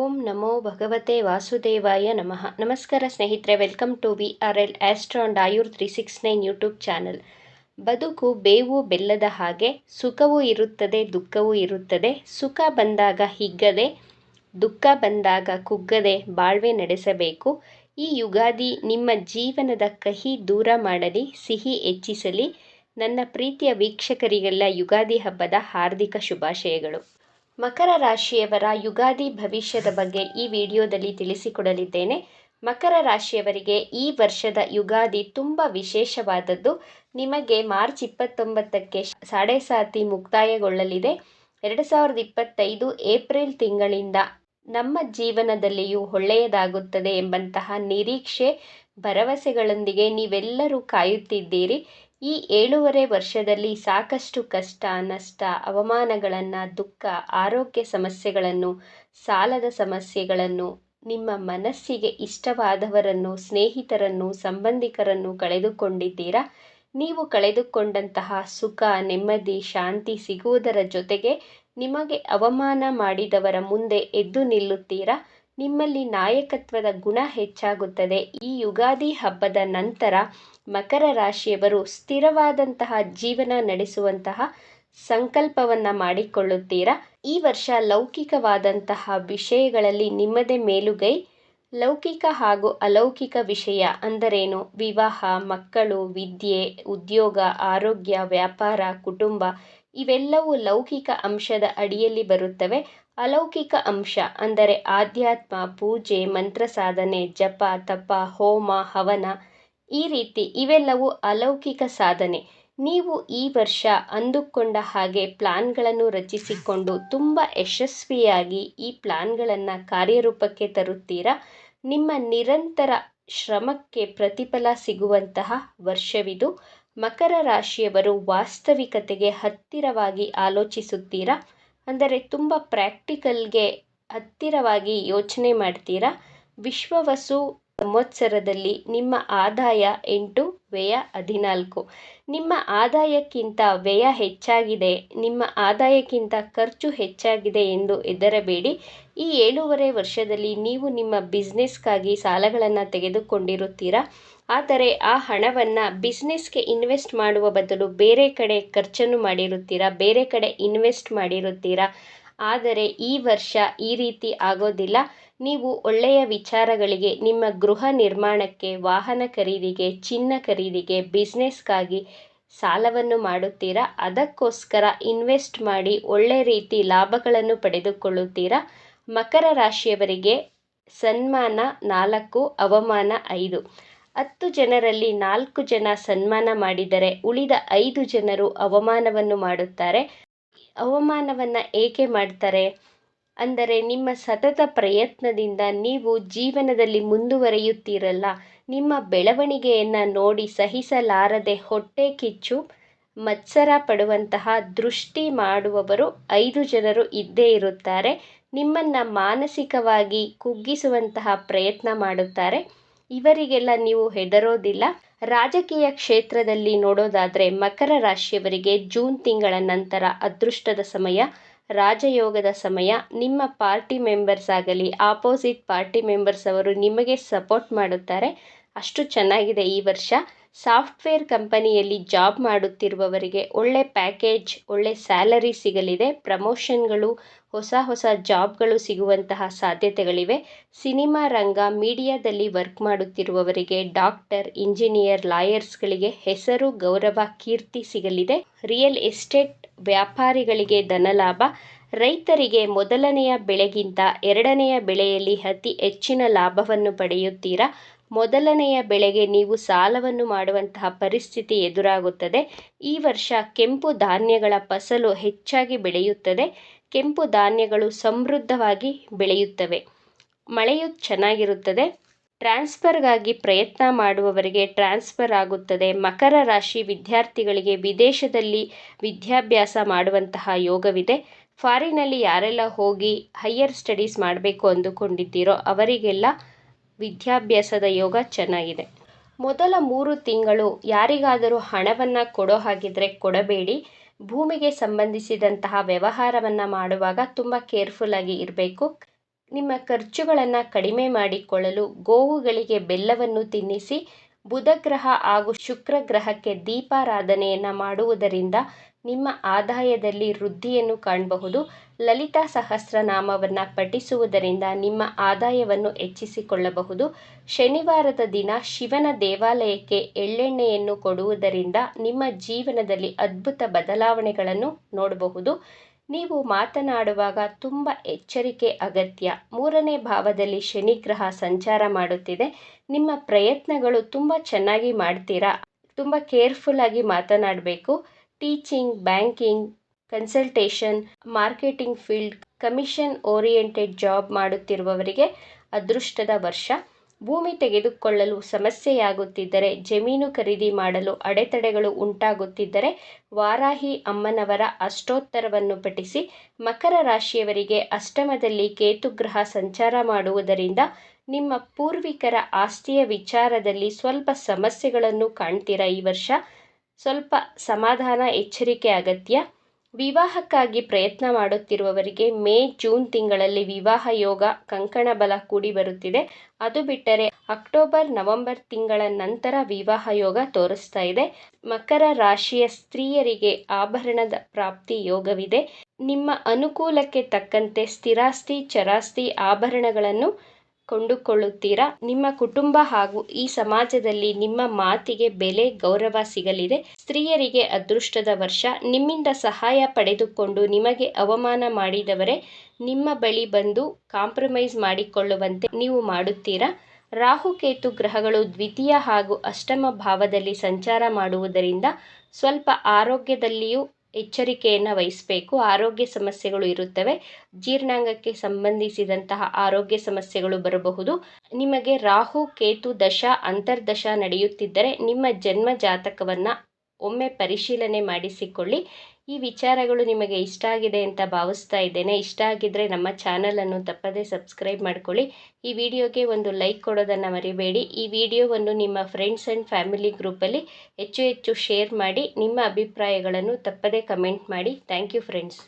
ಓಂ ನಮೋ ಭಗವತೆ ವಾಸುದೇವಾಯ ನಮಃ. ನಮಸ್ಕಾರ ಸ್ನೇಹಿತರೆ, welcome to VRL astro and Ayur 369 YouTube channel. ಬದುಕು ಬೇವು ಬೆಲ್ಲದ ಹಾಗೆ, ಸುಖವೂ ಇರುತ್ತದೆ ದುಃಖವೂ ಇರುತ್ತದೆ. ಸುಖ ಬಂದಾಗ ಹಿಗ್ಗದೆ, ದುಃಖ ಬಂದಾಗ ಕುಗ್ಗದೆ ಬಾಳ್ವೆ ನಡೆಸಬೇಕು. ಈ ಯುಗಾದಿ ನಿಮ್ಮ ಜೀವನದ ಕಹಿ ದೂರ ಮಾಡಲಿ, ಸಿಹಿ ಹೆಚ್ಚಿಸಲಿ. ನನ್ನ ಪ್ರೀತಿಯ ವೀಕ್ಷಕರಿಗೆಲ್ಲ ಯುಗಾದಿ ಹಬ್ಬದ ಹಾರ್ದಿಕ ಶುಭಾಶಯಗಳು. ಮಕರ ರಾಶಿಯವರ ಯುಗಾದಿ ಭವಿಷ್ಯದ ಬಗ್ಗೆ ಈ ವಿಡಿಯೋದಲ್ಲಿ ತಿಳಿಸಿಕೊಡಲಿದ್ದೇನೆ. ಮಕರ ರಾಶಿಯವರಿಗೆ ಈ ವರ್ಷದ ಯುಗಾದಿ ತುಂಬ ವಿಶೇಷವಾದದ್ದು. ನಿಮಗೆ ಮಾರ್ಚ್ 29ಕ್ಕೆ ಸಾಡೆ ಸಾತಿ ಮುಕ್ತಾಯಗೊಳ್ಳಲಿದೆ. 2025 ಏಪ್ರಿಲ್ ತಿಂಗಳಿಂದ ನಮ್ಮ ಜೀವನದಲ್ಲಿಯೂ ಒಳ್ಳೆಯದಾಗುತ್ತದೆ ಎಂಬಂತಹ ನಿರೀಕ್ಷೆ, ಭರವಸೆಗಳೊಂದಿಗೆ ನೀವೆಲ್ಲರೂ ಕಾಯುತ್ತಿದ್ದೀರಿ. ಈ 7.5 ವರ್ಷದಲ್ಲಿ ಸಾಕಷ್ಟು ಕಷ್ಟ, ನಷ್ಟ, ಅವಮಾನಗಳನ್ನು, ದುಃಖ, ಆರೋಗ್ಯ ಸಮಸ್ಯೆಗಳನ್ನು, ಸಾಲದ ಸಮಸ್ಯೆಗಳನ್ನು, ನಿಮ್ಮ ಮನಸ್ಸಿಗೆ ಇಷ್ಟವಾದವರನ್ನು, ಸ್ನೇಹಿತರನ್ನು, ಸಂಬಂಧಿಕರನ್ನು ಕಳೆದುಕೊಂಡಿದ್ದೀರಾ. ನೀವು ಕಳೆದುಕೊಂಡಂತಹ ಸುಖ, ನೆಮ್ಮದಿ, ಶಾಂತಿ ಸಿಗುವುದರ ಜೊತೆಗೆ ನಿಮಗೆ ಅವಮಾನ ಮಾಡಿದವರ ಮುಂದೆ ಎದ್ದು ನಿಲ್ಲುತ್ತೀರಾ. ನಿಮ್ಮಲ್ಲಿ ನಾಯಕತ್ವದ ಗುಣ ಹೆಚ್ಚಾಗುತ್ತದೆ. ಈ ಯುಗಾದಿ ಹಬ್ಬದ ನಂತರ ಮಕರ ರಾಶಿಯವರು ಸ್ಥಿರವಾದಂತಹ ಜೀವನ ನಡೆಸುವಂತಹ ಸಂಕಲ್ಪವನ್ನು ಮಾಡಿಕೊಳ್ಳುತ್ತೀರಾ. ಈ ವರ್ಷ ಲೌಕಿಕವಾದಂತಹ ವಿಷಯಗಳಲ್ಲಿ ನಿಮ್ಮದೇ ಮೇಲುಗೈ. ಲೌಕಿಕ ಹಾಗೂ ಅಲೌಕಿಕ ವಿಷಯ ಅಂದರೇನು? ವಿವಾಹ, ಮಕ್ಕಳು, ವಿದ್ಯೆ, ಉದ್ಯೋಗ, ಆರೋಗ್ಯ, ವ್ಯಾಪಾರ, ಕುಟುಂಬ ಇವೆಲ್ಲವೂ ಲೌಕಿಕ ಅಂಶದ ಅಡಿಯಲ್ಲಿ ಬರುತ್ತವೆ. ಅಲೌಕಿಕ ಅಂಶ ಅಂದರೆ ಆಧ್ಯಾತ್ಮ, ಪೂಜೆ, ಮಂತ್ರ ಸಾಧನೆ, ಜಪ, ತಪ, ಹೋಮ, ಹವನ ಈ ರೀತಿ ಇವೆಲ್ಲವೂ ಅಲೌಕಿಕ ಸಾಧನೆ. ನೀವು ಈ ವರ್ಷ ಅಂದುಕೊಂಡ ಹಾಗೆ ಪ್ಲಾನ್ಗಳನ್ನು ರಚಿಸಿಕೊಂಡು ತುಂಬ ಯಶಸ್ವಿಯಾಗಿ ಈ ಪ್ಲಾನ್ಗಳನ್ನು ಕಾರ್ಯರೂಪಕ್ಕೆ ತರುತ್ತೀರಾ. ನಿಮ್ಮ ನಿರಂತರ ಶ್ರಮಕ್ಕೆ ಪ್ರತಿಫಲ ಸಿಗುವಂತಹ ವರ್ಷವಿದು. ಮಕರ ರಾಶಿಯವರು ವಾಸ್ತವಿಕತೆಗೆ ಹತ್ತಿರವಾಗಿ ಆಲೋಚಿಸುತ್ತೀರಾ. ಅಂದರೆ ತುಂಬ ಪ್ರಾಕ್ಟಿಕಲ್ಗೆ ಹತ್ತಿರವಾಗಿ ಯೋಚನೆ ಮಾಡ್ತೀರಾ. ವಿಶ್ವವಸು ಸಂವತ್ಸರದಲ್ಲಿ ನಿಮ್ಮ ಆದಾಯ 8, ವ್ಯಯ 14. ನಿಮ್ಮ ಆದಾಯಕ್ಕಿಂತ ವ್ಯಯ ಹೆಚ್ಚಾಗಿದೆ, ನಿಮ್ಮ ಆದಾಯಕ್ಕಿಂತ ಖರ್ಚು ಹೆಚ್ಚಾಗಿದೆ ಎಂದು ಹೆದರಬೇಡಿ. ಈ 7.5 ವರ್ಷದಲ್ಲಿ ನೀವು ನಿಮ್ಮ ಬಿಸ್ನೆಸ್ಗಾಗಿ ಸಾಲಗಳನ್ನು ತೆಗೆದುಕೊಂಡಿರುತ್ತೀರಾ. ಆದರೆ ಆ ಹಣವನ್ನು ಬಿಸ್ನೆಸ್ಗೆ ಇನ್ವೆಸ್ಟ್ ಮಾಡುವ ಬದಲು ಬೇರೆ ಕಡೆ ಖರ್ಚನ್ನು ಮಾಡಿರುತ್ತೀರಾ, ಬೇರೆ ಕಡೆ ಇನ್ವೆಸ್ಟ್ ಮಾಡಿರುತ್ತೀರಾ. ಆದರೆ ಈ ವರ್ಷ ಈ ರೀತಿ ಆಗೋದಿಲ್ಲ. ನೀವು ಒಳ್ಳೆಯ ವಿಚಾರಗಳಿಗೆ, ನಿಮ್ಮ ಗೃಹ ನಿರ್ಮಾಣಕ್ಕೆ, ವಾಹನ ಖರೀದಿಗೆ, ಚಿನ್ನ ಖರೀದಿಗೆ, ಬಿಸ್ನೆಸ್ಗಾಗಿ ಸಾಲವನ್ನು ಮಾಡುತ್ತೀರಾ. ಅದಕ್ಕೋಸ್ಕರ ಇನ್ವೆಸ್ಟ್ ಮಾಡಿ ಒಳ್ಳೆ ರೀತಿ ಲಾಭಗಳನ್ನು ಪಡೆದುಕೊಳ್ಳುತ್ತೀರಾ. ಮಕರ ರಾಶಿಯವರಿಗೆ ಸನ್ಮಾನ 4, ಅವಮಾನ 5. 10 ಜನರಲ್ಲಿ 4 ಜನ ಸನ್ಮಾನ ಮಾಡಿದರೆ ಉಳಿದ 5 ಜನರು ಅವಮಾನವನ್ನು ಮಾಡುತ್ತಾರೆ. ಅವಮಾನವನ್ನು ಏಕೆ ಮಾಡ್ತಾರೆ ಅಂದರೆ, ನಿಮ್ಮ ಸತತ ಪ್ರಯತ್ನದಿಂದ ನೀವು ಜೀವನದಲ್ಲಿ ಮುಂದುವರಿಯುತ್ತೀರಲ್ಲ, ನಿಮ್ಮ ಬೆಳವಣಿಗೆಯನ್ನು ನೋಡಿ ಸಹಿಸಲಾರದೆ ಹೊಟ್ಟೆ ಕಿಚ್ಚು, ಮತ್ಸರ ಪಡುವಂತಹ ದೃಷ್ಟಿ ಮಾಡುವವರು 5 ಜನರು ಇದ್ದೇ ಇರುತ್ತಾರೆ. ನಿಮ್ಮನ್ನು ಮಾನಸಿಕವಾಗಿ ಕುಗ್ಗಿಸುವಂತಹ ಪ್ರಯತ್ನ ಮಾಡುತ್ತಾರೆ. ಇವರಿಗೆಲ್ಲ ನೀವು ಹೆದರೋದಿಲ್ಲ. ರಾಜಕೀಯ ಕ್ಷೇತ್ರದಲ್ಲಿ ನೋಡೋದಾದರೆ ಮಕರ ರಾಶಿಯವರಿಗೆ ಜೂನ್ ತಿಂಗಳ ನಂತರ ಅದೃಷ್ಟದ ಸಮಯ, ರಾಜಯೋಗದ ಸಮಯ. ನಿಮ್ಮ ಪಾರ್ಟಿ ಮೆಂಬರ್ಸ್ ಆಗಲಿ, ಆಪೋಸಿಟ್ ಪಾರ್ಟಿ ಮೆಂಬರ್ಸ್ ಅವರು ನಿಮಗೆ ಸಪೋರ್ಟ್ ಮಾಡುತ್ತಾರೆ. ಅಷ್ಟು ಚೆನ್ನಾಗಿದೆ ಈ ವರ್ಷ. ಸಾಫ್ಟ್ವೇರ್ ಕಂಪನಿಯಲ್ಲಿ ಜಾಬ್ ಮಾಡುತ್ತಿರುವವರಿಗೆ ಒಳ್ಳೆ ಪ್ಯಾಕೇಜ್, ಒಳ್ಳೆ ಸ್ಯಾಲರಿ ಸಿಗಲಿದೆ. ಪ್ರಮೋಷನ್ಗಳು, ಹೊಸ ಜಾಬ್ಗಳು ಸಿಗುವಂತಹ ಸಾಧ್ಯತೆಗಳಿವೆ. ಸಿನಿಮಾ ರಂಗ, ಮೀಡಿಯಾದಲ್ಲಿ ವರ್ಕ್ ಮಾಡುತ್ತಿರುವವರಿಗೆ, ಡಾಕ್ಟರ್, ಇಂಜಿನಿಯರ್, ಲಾಯರ್ಸ್ಗಳಿಗೆ ಹೆಸರು, ಗೌರವ, ಕೀರ್ತಿ ಸಿಗಲಿದೆ. ರಿಯಲ್ ಎಸ್ಟೇಟ್ ವ್ಯಾಪಾರಿಗಳಿಗೆ ಧನಲಾಭ. ರೈತರಿಗೆ ಮೊದಲನೆಯ ಬೆಳೆಗಿಂತ 2ನೆಯ ಬೆಳೆಯಲ್ಲಿ ಅತಿ ಹೆಚ್ಚಿನ ಲಾಭವನ್ನು ಪಡೆಯುತ್ತೀರಾ. ಮೊದಲನೆಯ ಬೆಳೆಗೆ ನೀವು ಸಾಲವನ್ನು ಮಾಡುವಂತಹ ಪರಿಸ್ಥಿತಿ ಎದುರಾಗುತ್ತದೆ. ಈ ವರ್ಷ ಕೆಂಪು ಧಾನ್ಯಗಳ ಫಸಲು ಹೆಚ್ಚಾಗಿ ಬೆಳೆಯುತ್ತದೆ. ಕೆಂಪು ಧಾನ್ಯಗಳು ಸಮೃದ್ಧವಾಗಿ ಬೆಳೆಯುತ್ತವೆ. ಮಳೆಯು ಚೆನ್ನಾಗಿರುತ್ತದೆ. ಟ್ರಾನ್ಸ್ಫರ್ಗಾಗಿ ಪ್ರಯತ್ನ ಮಾಡುವವರಿಗೆ ಟ್ರಾನ್ಸ್ಫರ್ ಆಗುತ್ತದೆ. ಮಕರ ರಾಶಿ ವಿದ್ಯಾರ್ಥಿಗಳಿಗೆ ವಿದೇಶದಲ್ಲಿ ವಿದ್ಯಾಭ್ಯಾಸ ಮಾಡುವಂತಹ ಯೋಗವಿದೆ. ಫಾರಿನಲ್ಲಿ ಯಾರೆಲ್ಲ ಹೋಗಿ ಹೈಯರ್ ಸ್ಟಡೀಸ್ ಮಾಡಬೇಕು ಅಂದುಕೊಂಡಿದ್ದೀರೋ ಅವರಿಗೆಲ್ಲ ವಿದ್ಯಾಭ್ಯಾಸದ ಯೋಗ ಚೆನ್ನಾಗಿದೆ. ಮೊದಲ 3 ತಿಂಗಳು ಯಾರಿಗಾದರೂ ಹಣವನ್ನು ಕೊಡೋ ಹಾಗಿದ್ರೆ ಕೊಡಬೇಡಿ. ಭೂಮಿಗೆ ಸಂಬಂಧಿಸಿದಂತಹ ವ್ಯವಹಾರವನ್ನು ಮಾಡುವಾಗ ತುಂಬ ಕೇರ್ಫುಲ್ಲಾಗಿ ಇರಬೇಕು. ನಿಮ್ಮ ಖರ್ಚುಗಳನ್ನು ಕಡಿಮೆ ಮಾಡಿಕೊಳ್ಳಲು ಗೋವುಗಳಿಗೆ ಬೆಲ್ಲವನ್ನು ತಿನ್ನಿಸಿ. ಬುಧ ಗ್ರಹ ಹಾಗೂ ಶುಕ್ರ ಗ್ರಹಕ್ಕೆ ದೀಪಾರಾಧನೆಯನ್ನು ಮಾಡುವುದರಿಂದ ನಿಮ್ಮ ಆದಾಯದಲ್ಲಿ ವೃದ್ಧಿಯನ್ನು ಕಾಣಬಹುದು. ಲಲಿತಾ ಸಹಸ್ರನಾಮವನ್ನು ಪಠಿಸುವುದರಿಂದ ನಿಮ್ಮ ಆದಾಯವನ್ನು ಹೆಚ್ಚಿಸಿಕೊಳ್ಳಬಹುದು. ಶನಿವಾರದ ದಿನ ಶಿವನ ದೇವಾಲಯಕ್ಕೆ ಎಳ್ಳೆಣ್ಣೆಯನ್ನು ಕೊಡುವುದರಿಂದ ನಿಮ್ಮ ಜೀವನದಲ್ಲಿ ಅದ್ಭುತ ಬದಲಾವಣೆಗಳನ್ನು ನೋಡಬಹುದು. ನೀವು ಮಾತನಾಡುವಾಗ ತುಂಬ ಎಚ್ಚರಿಕೆ ಅಗತ್ಯ. 3ನೇ ಭಾವದಲ್ಲಿ ಶನಿಗ್ರಹ ಸಂಚಾರ ಮಾಡುತ್ತಿದೆ. ನಿಮ್ಮ ಪ್ರಯತ್ನಗಳು ತುಂಬ ಚೆನ್ನಾಗಿ ಮಾಡ್ತೀರಾ. ತುಂಬ ಕೇರ್ಫುಲ್ಲಾಗಿ ಮಾತನಾಡಬೇಕು. Teaching, banking, consultation, marketing field, commission oriented job ಮಾಡುತ್ತಿರುವವರಿಗೆ ಅದೃಷ್ಟದ ವರ್ಷ. ಭೂಮಿ ತೆಗೆದುಕೊಳ್ಳಲು ಸಮಸ್ಯೆಯಾಗುತ್ತಿದ್ದರೆ, ಜಮೀನು ಖರೀದಿ ಮಾಡಲು ಅಡೆತಡೆಗಳು ಉಂಟಾಗುತ್ತಿದ್ದರೆ ವಾರಾಹಿ ಅಮ್ಮನವರ ಅಷ್ಟೋತ್ತರವನ್ನು ಪಠಿಸಿ. ಮಕರ ರಾಶಿಯವರಿಗೆ ಅಷ್ಟಮದಲ್ಲಿ ಕೇತುಗ್ರಹ ಸಂಚಾರ ಮಾಡುವುದರಿಂದ ನಿಮ್ಮ ಪೂರ್ವಿಕರ ಆಸ್ತಿಯ ವಿಚಾರದಲ್ಲಿ ಸ್ವಲ್ಪ ಸಮಸ್ಯೆಗಳನ್ನು ಕಾಣ್ತೀರಾ. ಈ ವರ್ಷ ಸ್ವಲ್ಪ ಸಮಾಧಾನ, ಎಚ್ಚರಿಕೆ ಅಗತ್ಯ. ವಿವಾಹಕ್ಕಾಗಿ ಪ್ರಯತ್ನ ಮಾಡುತ್ತಿರುವವರಿಗೆ ಮೇ, ಜೂನ್ ತಿಂಗಳಲ್ಲಿ ವಿವಾಹ ಯೋಗ, ಕಂಕಣ ಬಲ ಕೂಡಿ ಬರುತ್ತಿದೆ. ಅದು ಬಿಟ್ಟರೆ ಅಕ್ಟೋಬರ್, ನವೆಂಬರ್ ತಿಂಗಳ ನಂತರ ವಿವಾಹ ಯೋಗ ತೋರಿಸ್ತಾ ಇದೆ. ಮಕರ ರಾಶಿಯ ಸ್ತ್ರೀಯರಿಗೆ ಆಭರಣದ ಪ್ರಾಪ್ತಿ ಯೋಗವಿದೆ. ನಿಮ್ಮ ಅನುಕೂಲಕ್ಕೆ ತಕ್ಕಂತೆ ಸ್ಥಿರಾಸ್ತಿ, ಚರಾಸ್ತಿ, ಆಭರಣಗಳನ್ನು ಕೊಂಡುಕೊಳ್ಳುತ್ತೀರಾ. ನಿಮ್ಮ ಕುಟುಂಬ ಹಾಗೂ ಈ ಸಮಾಜದಲ್ಲಿ ನಿಮ್ಮ ಮಾತಿಗೆ ಬೆಲೆ, ಗೌರವ ಸಿಗಲಿದೆ. ಸ್ತ್ರೀಯರಿಗೆ ಅದೃಷ್ಟದ ವರ್ಷ. ನಿಮ್ಮಿಂದ ಸಹಾಯ ಪಡೆದುಕೊಂಡು ನಿಮಗೆ ಅವಮಾನ ಮಾಡಿದವರೇ ನಿಮ್ಮ ಬಳಿ ಬಂದು ಕಾಂಪ್ರಮೈಸ್ ಮಾಡಿಕೊಳ್ಳುವಂತೆ ನೀವು ಮಾಡುತ್ತೀರಾ. ರಾಹುಕೇತು ಗ್ರಹಗಳು ದ್ವಿತೀಯ ಹಾಗೂ ಅಷ್ಟಮ ಭಾವದಲ್ಲಿ ಸಂಚಾರ ಮಾಡುವುದರಿಂದ ಸ್ವಲ್ಪ ಆರೋಗ್ಯದಲ್ಲಿಯೂ ಎಚ್ಚರಿಕೆಯನ್ನು ವಹಿಸಬೇಕು. ಆರೋಗ್ಯ ಸಮಸ್ಯೆಗಳು ಇರುತ್ತವೆ. ಜೀರ್ಣಾಂಗಕ್ಕೆ ಸಂಬಂಧಿಸಿದಂತಹ ಆರೋಗ್ಯ ಸಮಸ್ಯೆಗಳು ಬರಬಹುದು. ನಿಮಗೆ ರಾಹು ಕೇತು ದಶಾ ಅಂತರ್ದಶಾ ನಡೆಯುತ್ತಿದ್ದರೆ ನಿಮ್ಮ ಜನ್ಮ ಜಾತಕವನ್ನು ಒಮ್ಮೆ ಪರಿಶೀಲನೆ ಮಾಡಿಸಿಕೊಳ್ಳಿ. ಈ ವಿಚಾರಗಳು ನಿಮಗೆ ಇಷ್ಟ ಆಗಿದೆ ಅಂತ ಭಾವಿಸ್ತಾ ಇದ್ದೇನೆ. ಇಷ್ಟ ಆಗಿದ್ದರೆ ನಮ್ಮ ಚಾನಲನ್ನು ತಪ್ಪದೇ ಸಬ್ಸ್ಕ್ರೈಬ್ ಮಾಡ್ಕೊಳ್ಳಿ. ಈ ವಿಡಿಯೋಗೆ ಒಂದು ಲೈಕ್ ಕೊಡೋದನ್ನು ಮರಿಬೇಡಿ. ಈ ವಿಡಿಯೋವನ್ನು ನಿಮ್ಮ ಫ್ರೆಂಡ್ಸ್ ಆ್ಯಂಡ್ ಫ್ಯಾಮಿಲಿ ಗ್ರೂಪಲ್ಲಿ ಹೆಚ್ಚು ಶೇರ್ ಮಾಡಿ. ನಿಮ್ಮ ಅಭಿಪ್ರಾಯಗಳನ್ನು ತಪ್ಪದೇ ಕಮೆಂಟ್ ಮಾಡಿ. Thank you friends.